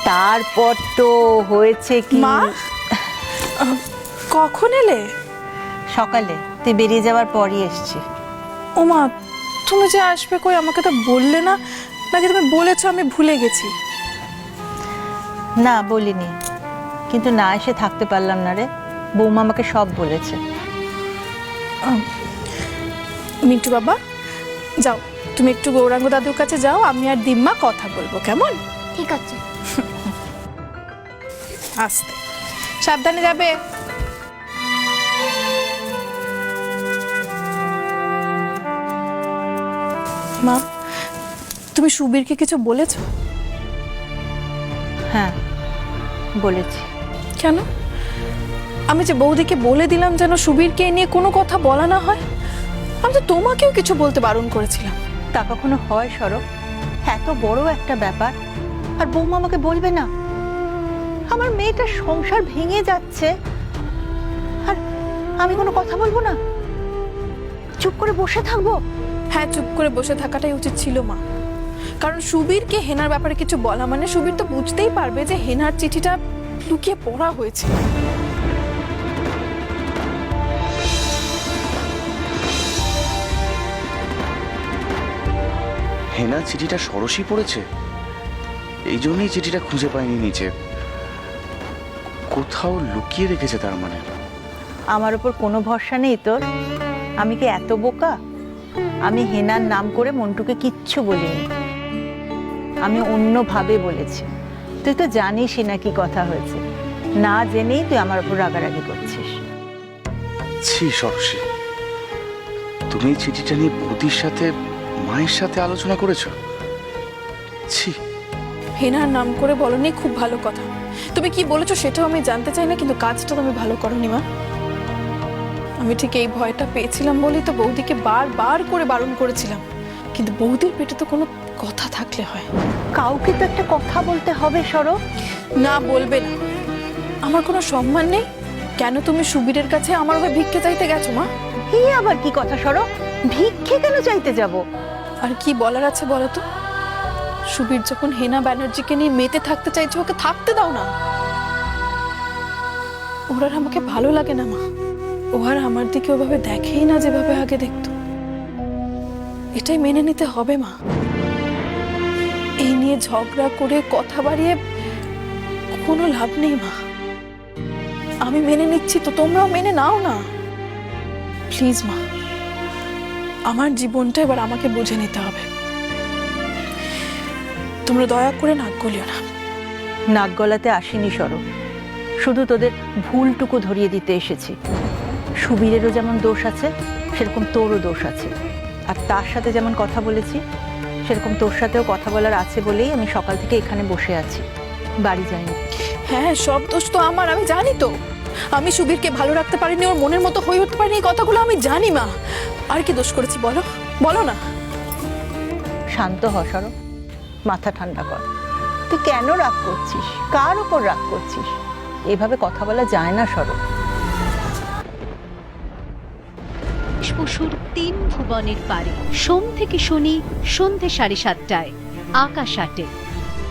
তারপর তো হয়েছে কি মা কখন এলে? সকালে, তুই বেরিয়ে যাওয়ার পরই এসছি। ও মা, তুমি যে আসবে কই আমাকে তো বললে না, নাকি তুমি বলেছো আমি ভুলে গেছি? না বলিনি, কিন্তু না এসে থাকতে পারলাম না রে। বৌমা আমাকে সব বলেছে। মিন্টু বাবা, যাও তুমি একটু গৌরাঙ্গ দাদুর কাছে যাও, আমি আর দিম্মা কথা বলবো, কেমন? ঠিক আছে। আসতে সাবধানে যাবে। মা, তুমি সুবীরকে কিছু বলেছো? হ্যাঁ বলেছি। কেন? আমি যে বৌদিকে বলে দিলাম যেন সুবীরকে নিয়ে কোনো কথা বলা না হয়। আমি তো তোমাকেও কিছু বলতে বারণ করেছিলাম। তা কখনো হয় সরব? এত বড় একটা ব্যাপার আর বৌমা আমাকে বলবে না? আমার মেয়েটার সংসার ভেঙে যাচ্ছে আর আমি কোনো কথা বলবো না? চুপ করে বসে থাকবো? হ্যাঁ, চুপ করে বসে থাকাটাই উচিত ছিল মা। কারণ সুবীরকে হেনার ব্যাপারে কিছু বলা মানে সুবীর তো বুঝতেই পারবে যে হেনার চিঠিটা লুকিয়ে পড়া হয়েছে। হেনা চিঠিটা সরসই পড়েছে, এই জন্যই চিঠিটা খুঁজে পায়নি নিচে, কোথাও লুকিয়ে রেখেছে তার মানে। আমার উপর কোনো ভরসা নেই তোর? আমি কি এত বোকা? আমি হেনার নাম করে মন্টুকে কিচ্ছু বলিনি, আমি অন্যভাবে বলেছি। তুই তো জানিসই না কি কথা হয়েছে, না জেনেই তুই আমার উপর রাগারাগি করছিস। ছি সরসী, তুমি এই চিঠিটা নিয়ে বৌদির সাথে, মায়ের সাথে আলোচনা করেছো? ছি। হেনার নাম করে বলনি, খুব ভালো কথা। তুমি কি বলেছো সেটাও আমি জানতে চাই না, কিন্তু কাজটা তুমি ভালো করোনি মা। আমি ঠিক এই ভয়টা পেয়েছিলাম বলেই তো বৌদিকে বারবার করে বারণ করেছিলাম, কিন্তু বৌদির পেটে তো কোনো কথা থাকলে হয়। কাউকে তো একটা কথা বলতে হবে সরব। না, বলবে না। আমার কোনো সম্মান নেই? কেন তুমি সুবীরের কাছে আমার হয়ে ভিক্ষে চাইতে গেছো মা? এই আবার কি কথা সরব? ভিক্ষে কেন চাইতে যাব? আর কি বলার আছে বলো তো? সুবীর যখন হেনা ব্যানার্জিকে নিয়ে মেতে থাকতে চাইছে, ওকে থাকতে দাও না। ওর আর আমাকে ভালো লাগে না মা। ও আর আমার দিকে ওভাবে দেখেই না যেভাবে আগে দেখতো। এটাই মেনে নিতে হবে মা। এই নিয়ে ঝগড়া করে কথা বাড়িয়ে কোনো লাভ নেই মা। আমি মেনে নিচ্ছি তো তোমরাও মেনে নাও না প্লিজ মা। আমার জীবনটা এবার আমাকে বুঝে নিতে হবে। তোমরা দয়া করে নাক গলিও না। নাক গলাতে আসেনি সরব, শুধু তোদের ভুলটুকু ধরিয়ে দিতে এসেছি। সুবীরেরও যেমন দোষ আছে সেরকম তোরও দোষ আছে, আর তার সাথে যেমন কথা বলেছি সেরকম তোর সাথেও কথা বলার আছে বলেই আমি সকাল থেকে এখানে বসে আছি, বাড়ি যাইনি। হ্যাঁ, সব দোষ তো আমার, আমি জানি তো। আমি সুবীরকে ভালো রাখতে পারিনি, ওর মনের মতো হয়ে উঠতে পারিনি, এই কথাগুলো আমি জানি মা। আর কি দোষ করেছি বলো, বলো না। শান্ত হ সরব, মাথা ঠান্ডা কর। তুই কেন রাগ করছিস? কার উপর রাগ করছিস? এভাবে কথা বলা যায় না সরব। পশুর 3 ভুবনের পারে, সোম থেকে শনি সন্ধে 7:30টায় আকাশ 8-এ।